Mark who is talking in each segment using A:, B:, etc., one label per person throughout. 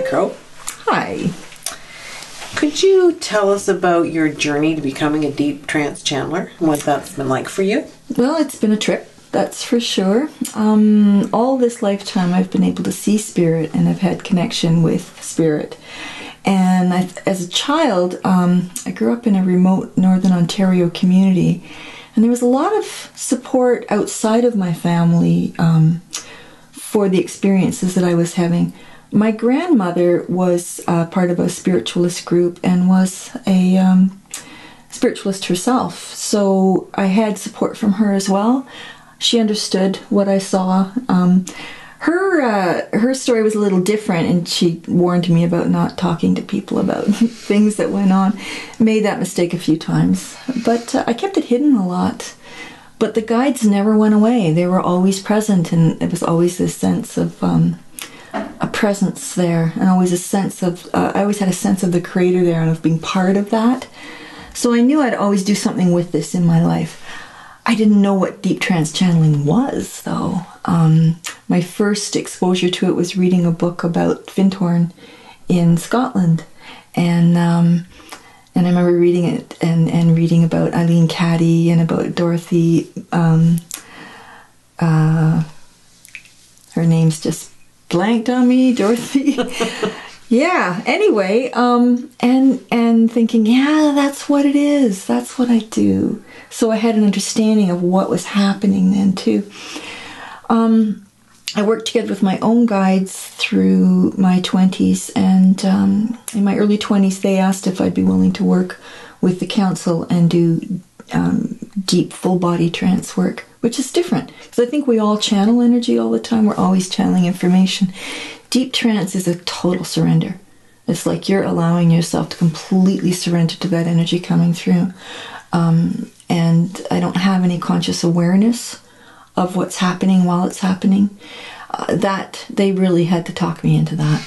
A: Krow.
B: Hi.
A: Could you tell us about your journey to becoming a deep trance channeler and what that's been like for you?
B: Well, it's been a trip, that's for sure. All this lifetime I've been able to see spirit and I've had connection with spirit. And as a child, I grew up in a remote Northern Ontario community, and there was a lot of support outside of my family for the experiences that I was having. My grandmother was part of a spiritualist group and was a spiritualist herself, so I had support from her as well. She understood what I saw. Her story was a little different, and she warned me about not talking to people about things that went on. Made that mistake a few times, but I kept it hidden a lot. But the guides never went away. They were always present, and it was always this sense of a presence there, and always a sense of, I always had a sense of the Creator there and of being part of that. So I knew I'd always do something with this in my life. I didn't know what deep trance channeling was, though. My first exposure to it was reading a book about Fintorn in Scotland, and I remember reading it and reading about Eileen Caddy and about Dorothy. Her name's just blanked on me, Dorothy. Yeah, anyway, and thinking, yeah, that's what it is. That's what I do. So I had an understanding of what was happening then, too. I worked together with my own guides through my 20s, and in my early 20s, they asked if I'd be willing to work with the council and do deep, full-body trance work, which is different, because I think we all channel energy all the time. We're always channeling information. Deep trance is a total surrender. It's like you're allowing yourself to completely surrender to that energy coming through. And I don't have any conscious awareness of what's happening while it's happening. That they really had to talk me into that.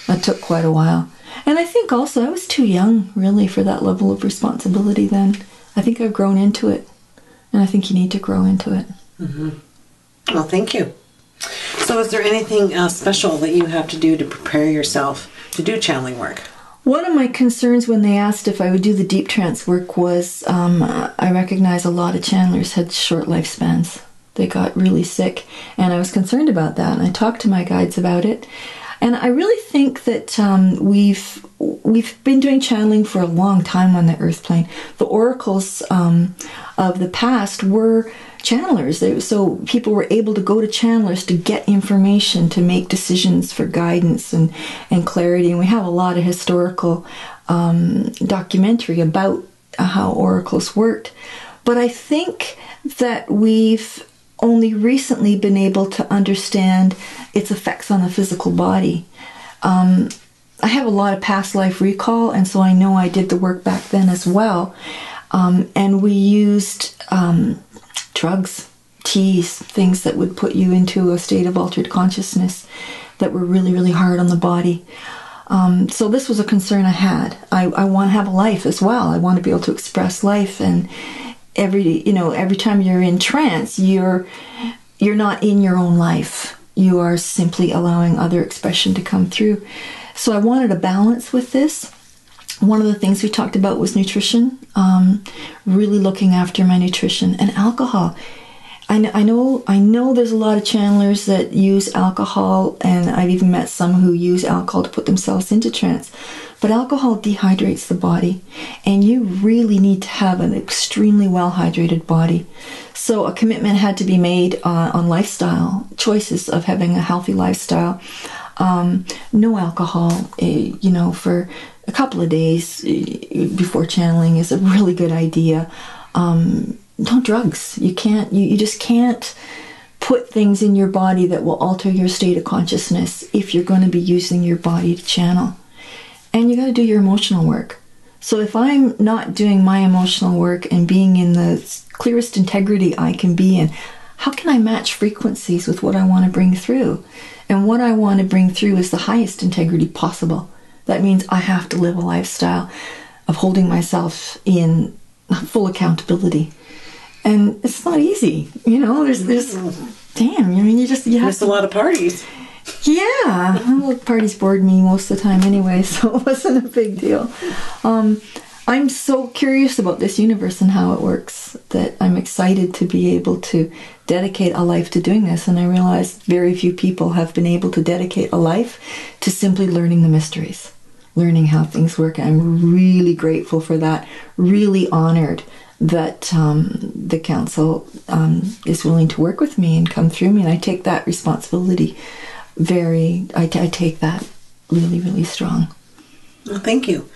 B: That took quite a while. And I think also I was too young, really, for that level of responsibility then. I think I've grown into it. And I think you need to grow into it.
A: Mm-hmm. Well, thank you. So is there anything special that you have to do to prepare yourself to do channeling work?
B: One of my concerns when they asked if I would do the deep trance work was I recognize a lot of channelers had short lifespans. They got really sick, and I was concerned about that, and I talked to my guides about it. And I really think that we've been doing channeling for a long time on the earth plane. The oracles of the past were channelers. So people were able to go to channelers to get information, to make decisions for guidance and clarity. And we have a lot of historical documentary about how oracles worked. But I think that we've only recently been able to understand its effects on the physical body. I have a lot of past life recall, and so I know I did the work back then as well. And we used drugs, teas, things that would put you into a state of altered consciousness that were really, really hard on the body. So this was a concern I had. I want to have a life as well. I want to be able to express life, and every time you're in trance, you're not in your own life. You are simply allowing other expression to come through. So I wanted a balance with this. One of the things we talked about was nutrition, really looking after my nutrition, and alcohol. I know there's a lot of channelers that use alcohol, and I've even met some who use alcohol to put themselves into trance. But alcohol dehydrates the body, and you really need to have an extremely well-hydrated body. So a commitment had to be made on lifestyle choices of having a healthy lifestyle. No alcohol, for a couple of days before channeling is a really good idea. No drugs. You just can't put things in your body that will alter your state of consciousness if you're going to be using your body to channel. And you got to do your emotional work. So if I'm not doing my emotional work and being in the clearest integrity I can be in, how can I match frequencies with what I want to bring through? And what I want to bring through is the highest integrity possible. That means I have to live a lifestyle of holding myself in full accountability. And it's not easy, there's damn, you have
A: a lot of parties.
B: Yeah, well, parties bored me most of the time anyway, so it wasn't a big deal. I'm so curious about this universe and how it works that I'm excited to be able to dedicate a life to doing this. And I realize very few people have been able to dedicate a life to simply learning the mysteries, learning how things work. I'm really grateful for that, really honored that the council is willing to work with me and come through me. And I take that responsibility I take that really, really strong.
A: Well, thank you.